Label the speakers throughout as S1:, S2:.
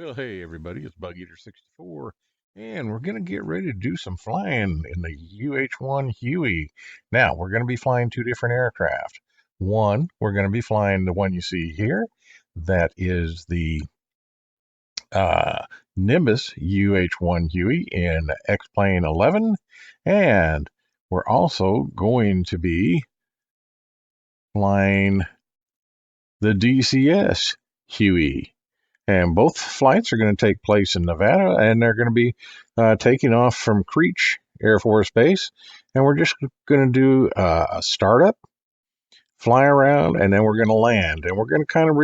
S1: Well, hey everybody, it's Bug Eater 64, and we're going to get ready to do some flying in the UH-1 Huey. Now, we're going to be flying two different aircraft. One, we're going to be flying the one you see here. That is the Nimbus UH-1 Huey in X-Plane 11, and we're also going to be flying the DCS Huey. And both flights are going to take place in Nevada, and they're going to be taking off from Creech Air Force Base. And we're just going to do a startup, fly around, and then we're going to land. And we're going to kind of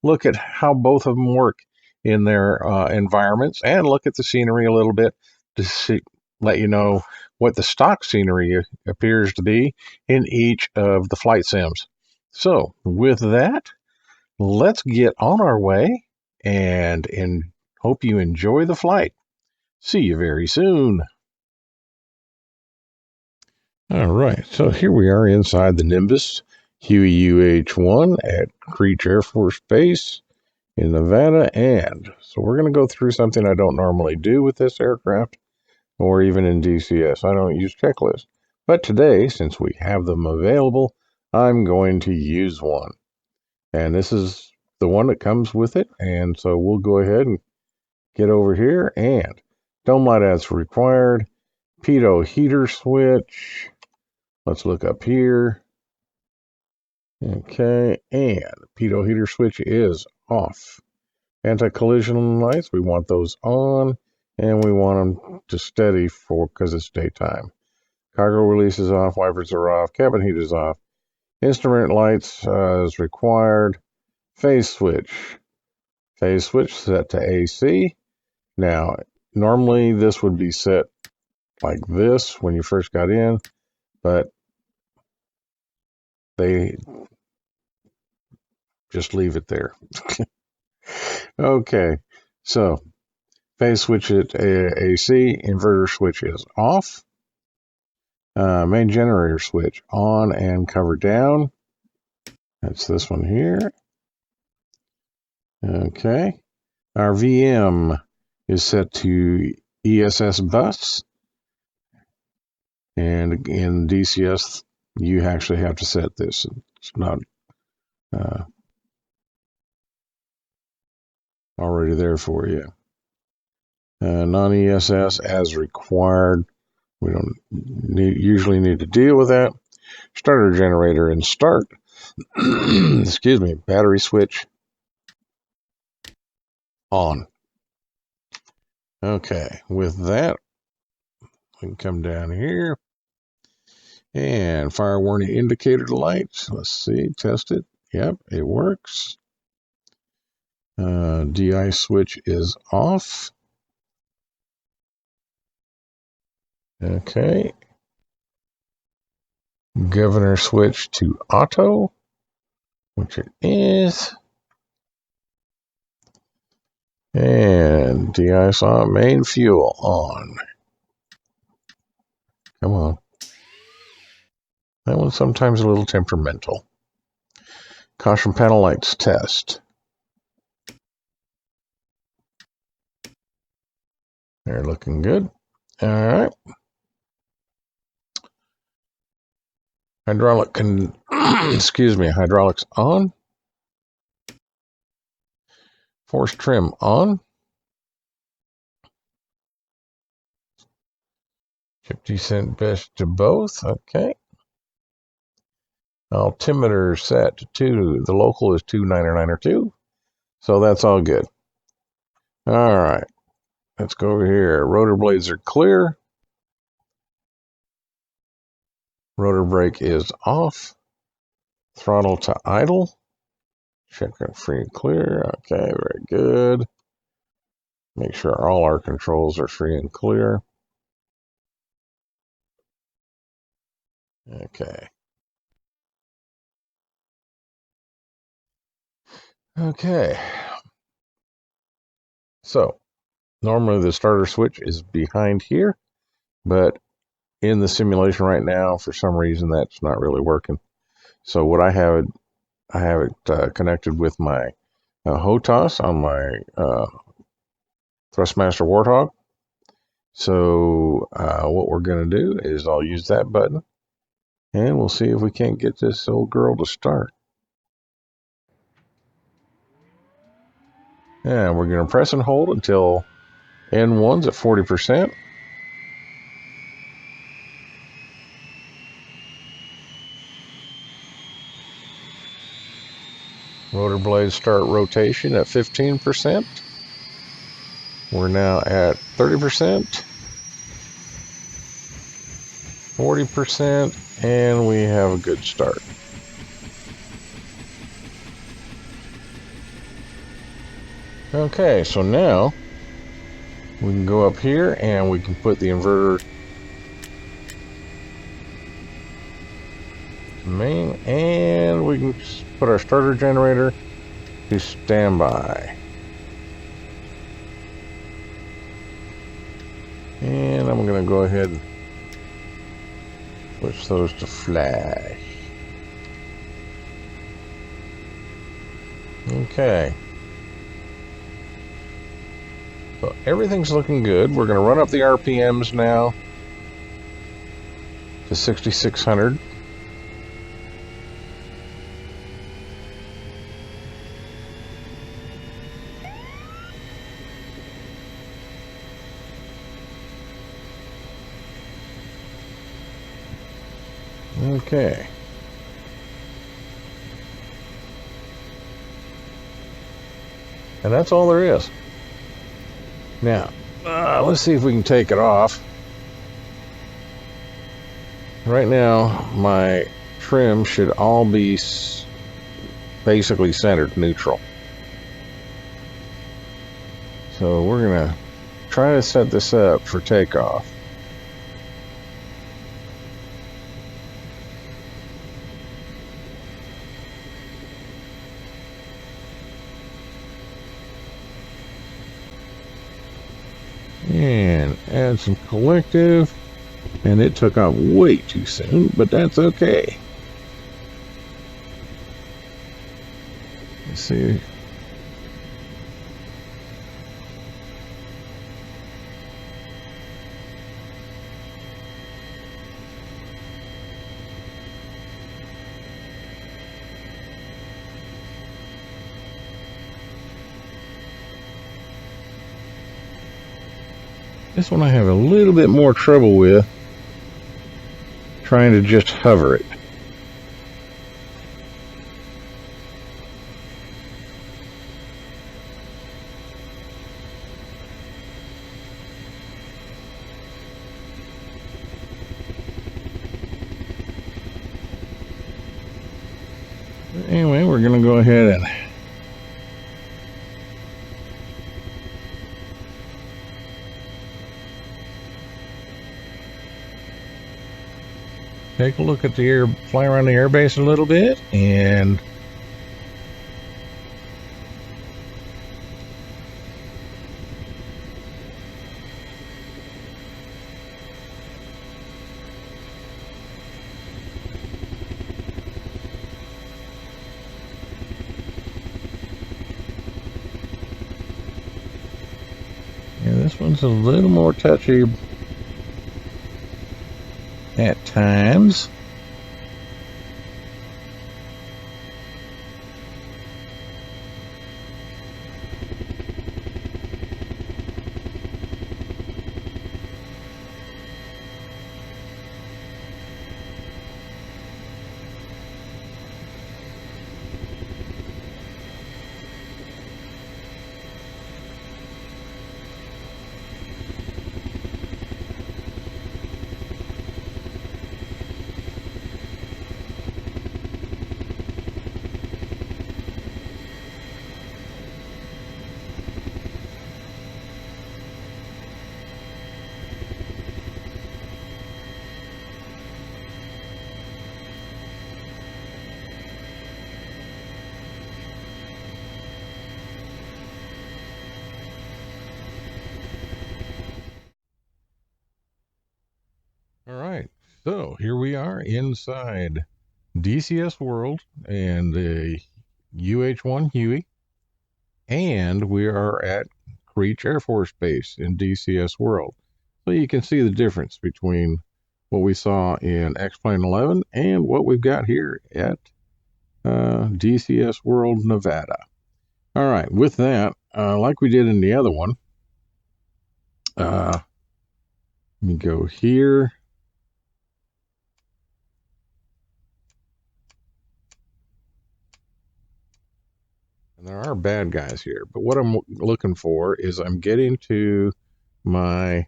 S1: look at how both of them work in their environments and look at the scenery a little bit to let you know what the stock scenery appears to be in each of the flight sims. So with that, let's get on our way and hope you enjoy the flight. See you very soon. All right, so here we are inside the Nimbus Huey UH-1 at Creech Air Force Base in Nevada, and so we're going to go through something I don't normally do with this aircraft, or even in DCS. I don't use checklists, but today, since we have them available, I'm going to use one, and this is the one that comes with it. And so we'll go ahead and get over here, and dome light as required, pitot heater switch. Let's look up here. Okay, and pitot heater switch is off. Anti-collision lights, we want those on, and we want them to steady because it's daytime. Cargo release is off, wipers are off, cabin heat is off. Instrument lights is required. Phase switch set to AC. Now, normally this would be set like this when you first got in, but they just leave it there. Okay, so phase switch at AC, inverter switch is off. Main generator switch on and cover down. That's this one here. Okay, our VM is set to ESS bus, and in DCS you actually have to set this. It's not already there for you. Non-ESS as required. We don't usually need to deal with that. Starter generator and start. Excuse me. Battery switch on. Okay, with that, we can come down here and fire warning indicator lights. Let's see, test it. Yep, it works. DI switch is off. Okay. Governor switch to auto, which it is. And DI main fuel on. Come on. That one's sometimes a little temperamental. Caution panel lights test. They're looking good. All right. Hydraulics on. Force trim on. 50-cent best to both. Okay. Altimeter set to 2. The local is 2992. So that's all good. All right. Let's go over here. Rotor blades are clear. Rotor brake is off. Throttle to idle. Check it free and clear. Okay, very good. Make sure all our controls are free and clear. Okay. Okay. So, normally the starter switch is behind here, but in the simulation right now, for some reason, that's not really working. So what I have it connected with my HOTAS on my Thrustmaster Warthog. So what we're going to do is I'll use that button, and we'll see if we can't get this old girl to start. And we're going to press and hold until N1's at 40%. Rotor blades start rotation at 15%. We're now at 30%, 40%, and we have a good start. Okay, so now we can go up here and we can put the inverter to main, and we can put our starter generator to standby. And I'm going to go ahead and switch those to flash. Okay. So everything's looking good. We're going to run up the RPMs now to 6,600. Okay. And that's all there is. Now, let's see if we can take it off. Right now, my trim should all be basically centered neutral. So we're going to try to set this up for takeoff. And add some collective, and it took off way too soon, but that's okay. Let's see. This one I have a little bit more trouble with, trying to just hover it. Anyway, we're going to go ahead and take a look at the air, fly around the airbase a little bit, and this one's a little more touchy at times. All right, so here we are inside DCS World and the UH1 Huey, and we are at Creech Air Force Base in DCS World. So you can see the difference between what we saw in X-Plane 11 and what we've got here at DCS World, Nevada. All right, with that, like we did in the other one, let me go here. And there are bad guys here, but what I'm looking for is I'm getting to my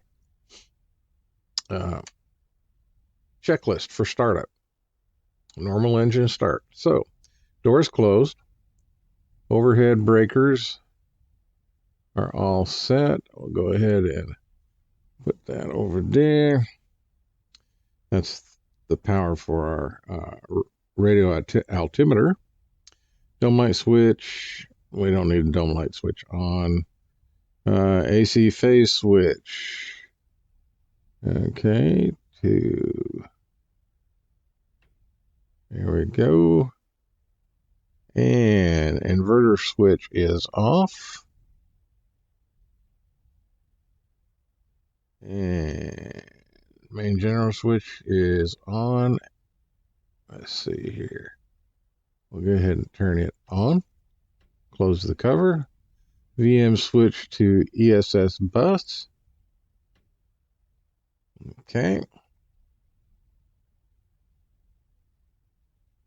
S1: checklist for startup. Normal engine start. So, doors closed. Overhead breakers are all set. We'll go ahead and put that over there. That's the power for our radio altimeter. Dome light switch. We don't need a dome light switch on. AC phase switch. Okay, there we go. And inverter switch is off. And main general switch is on. Let's see here. We'll go ahead and turn it on. Close the cover. VM switch to ESS bus. Okay.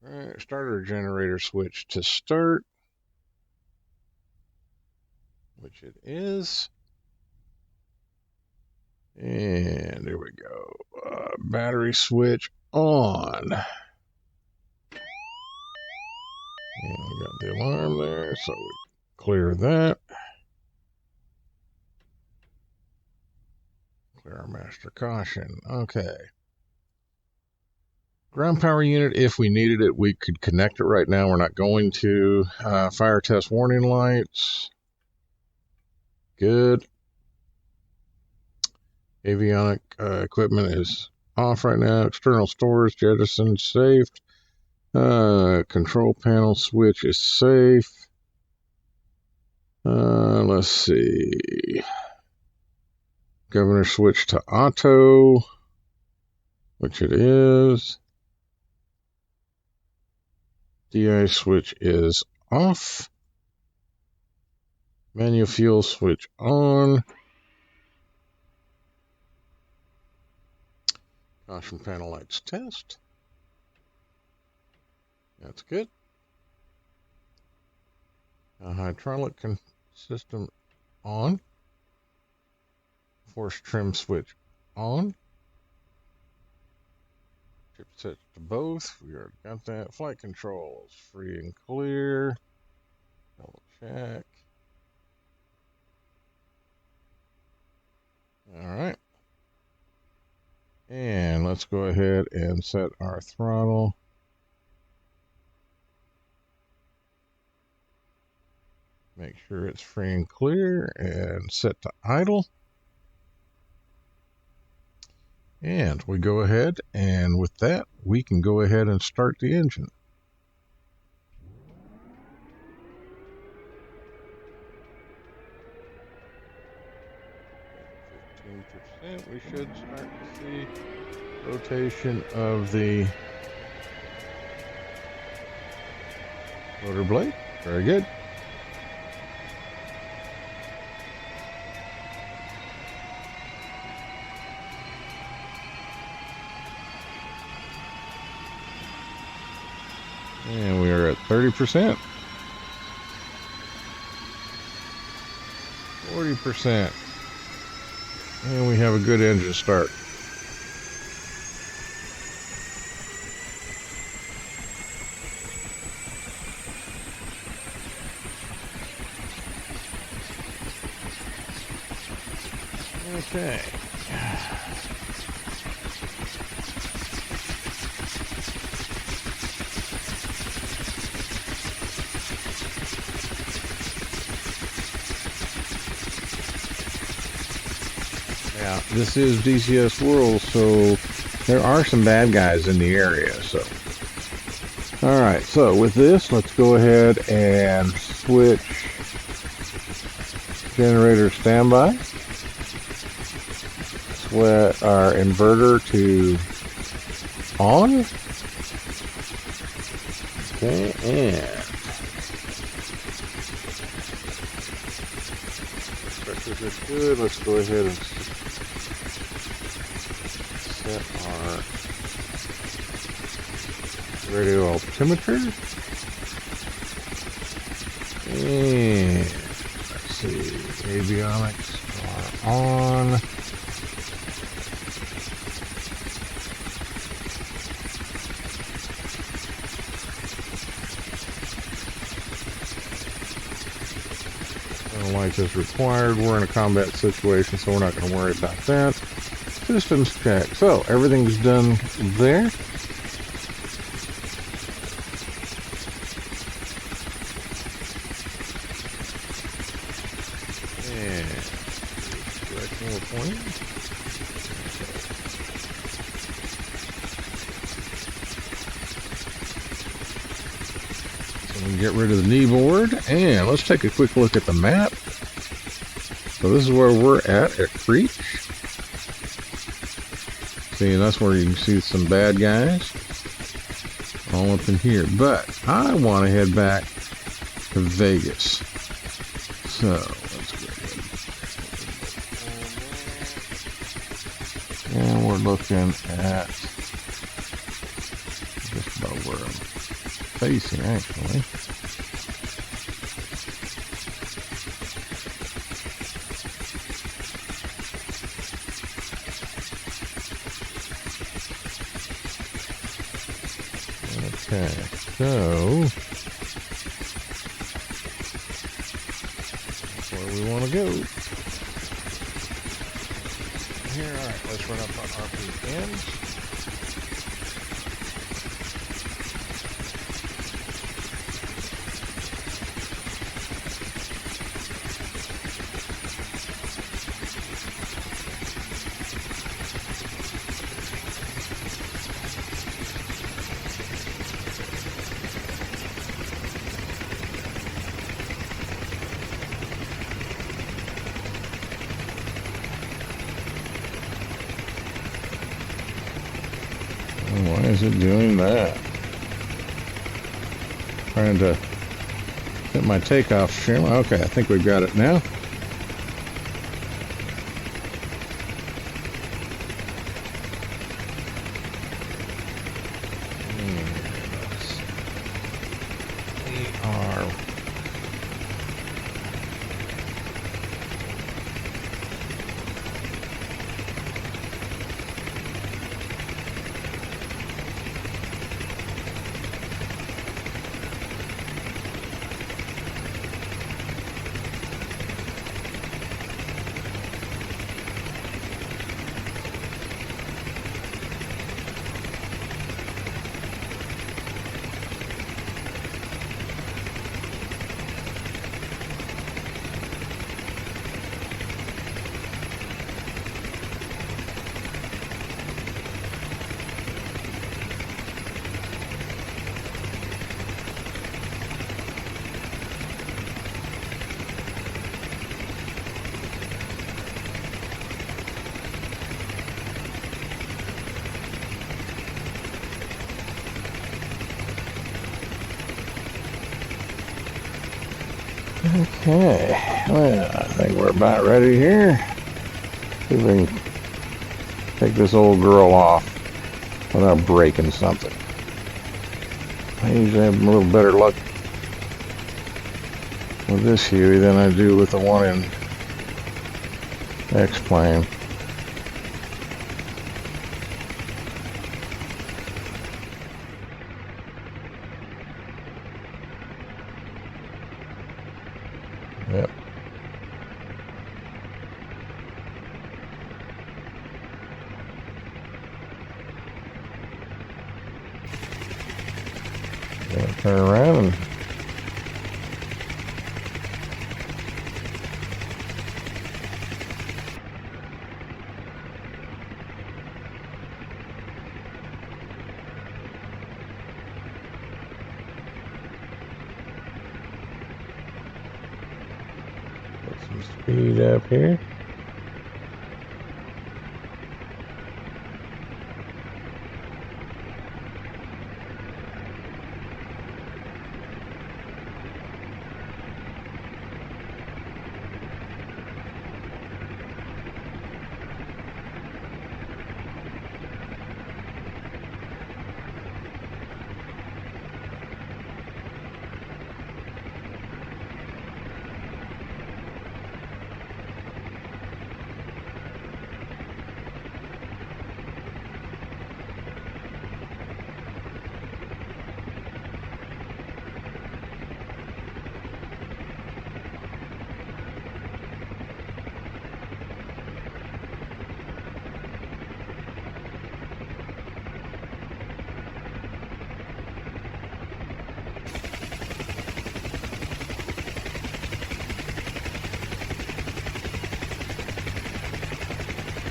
S1: All right, starter generator switch to start, which it is. And there we go. Battery switch on. And we got the alarm there, so we clear that. Clear our master caution. Okay. Ground power unit, if we needed it, we could connect it right now. We're not going to. Fire test warning lights. Good. Avionic equipment is off right now. External storage jettisoned, safe. Control panel switch is safe. Let's see. Governor switch to auto, which it is. DI switch is off. Manual fuel switch on. Caution panel lights test. That's good. Hydraulic system on. Force trim switch on. Chip set to both. We already got that. Flight controls free and clear. Double check. All right. And let's go ahead and set our throttle. Make sure it's free and clear and set to idle. And we go ahead, and with that, we can go ahead and start the engine. At 15%, we should start to see rotation of the rotor blade. Very good. And we are at 30%. 40%. And we have a good engine start. Okay. Yeah, this is DCS World, so there are some bad guys in the area. So, all right. So with this, let's go ahead and switch Generator standby. Set our inverter to on. Okay, and pressure is good. Let's go ahead and set our radio altimeter. And let's see, avionics are on. Lights is required. We're in a combat situation, so we're not going to worry about that. Systems check. So everything's done there. And directional pointing. So we can get rid of the knee board, and let's take a quick look at the map. So this is where we're at Creech. See, that's where you can see some bad guys all up in here. But I want to head back to Vegas. So let's go ahead. And we're looking at just about where I'm facing, actually. Okay, so that's where we want to go. Here, all right, let's run up our RPMs. Why is it doing that? Trying to hit my takeoff stream. Okay, I think we've got it now. Okay, well, I think we're about ready here. See if we can take this old girl off without breaking something. I usually have a little better luck with this Huey than I do with the one in X-Plane. Yep. Gotta turn around and Some speed up here.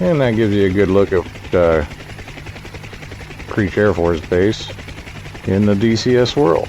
S1: And that gives you a good look at Creech Air Force Base in the DCS world.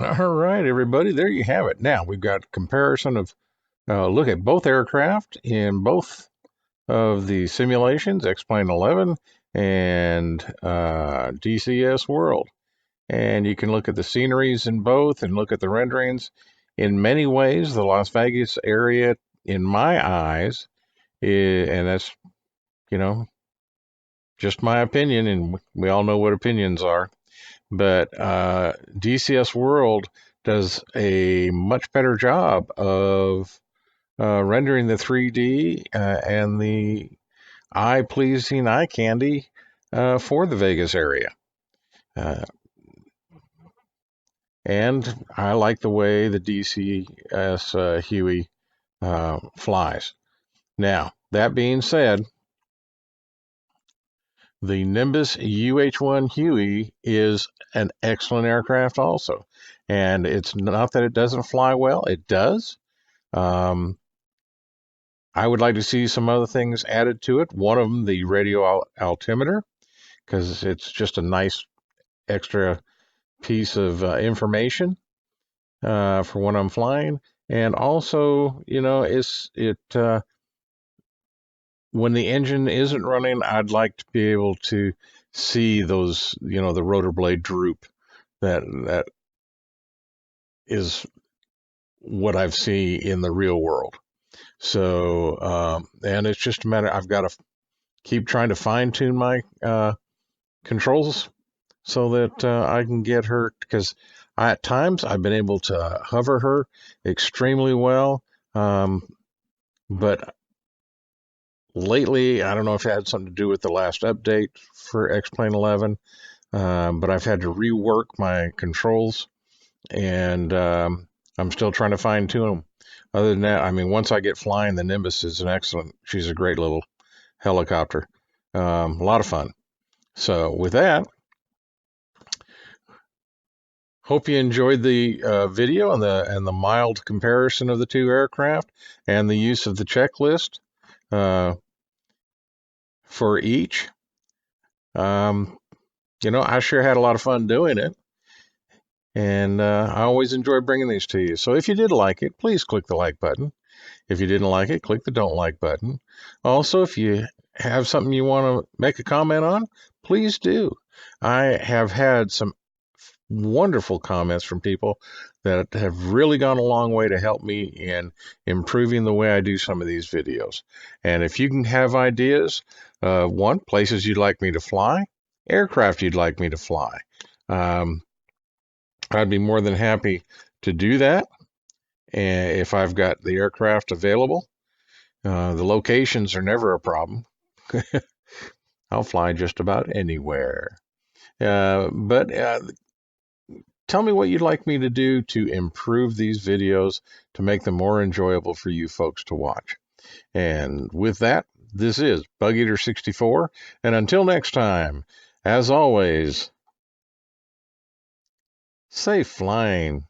S1: All right, everybody, there you have it. Now we've got a comparison of look at both aircraft in both of the simulations, X-Plane 11 and DCS World. And you can look at the sceneries in both and look at the renderings. In many ways, the Las Vegas area, in my eyes, and that's, you know, just my opinion, and we all know what opinions are, but DCS World does a much better job of rendering the 3D and the eye-pleasing eye candy for the Vegas area. And I like the way the DCS Huey flies. Now, that being said, the Nimbus UH-1 Huey is an excellent aircraft also. And it's not that it doesn't fly well, it does. I would like to see some other things added to it. One of them, the radio altimeter, because it's just a nice extra piece of information for when I'm flying. And also, when the engine isn't running, I'd like to be able to see those, the rotor blade droop. That is what I've seen in the real world. So, and it's just a matter, I've got to keep trying to fine tune my controls so that I can get her, because at times I've been able to hover her extremely well. But lately, I don't know if it had something to do with the last update for X-Plane 11, but I've had to rework my controls, and I'm still trying to fine tune them. Other than that, I mean, once I get flying, the Nimbus is she's a great little helicopter. A lot of fun. So with that, hope you enjoyed the video and the mild comparison of the two aircraft and the use of the checklist for each. I sure had a lot of fun doing it. And I always enjoy bringing these to you. So if you did like it, please click the like button. If you didn't like it, click the don't like button. Also, if you have something you want to make a comment on, please do. I have had some wonderful comments from people that have really gone a long way to help me in improving the way I do some of these videos. And if you can have ideas, one, places you'd like me to fly, aircraft you'd like me to fly, I'd be more than happy to do that. And if I've got the aircraft available, the locations are never a problem. I'll fly just about anywhere. But tell me what you'd like me to do to improve these videos to make them more enjoyable for you folks to watch. And with that, this is Bug Eater 64. And until next time, as always, safe flying.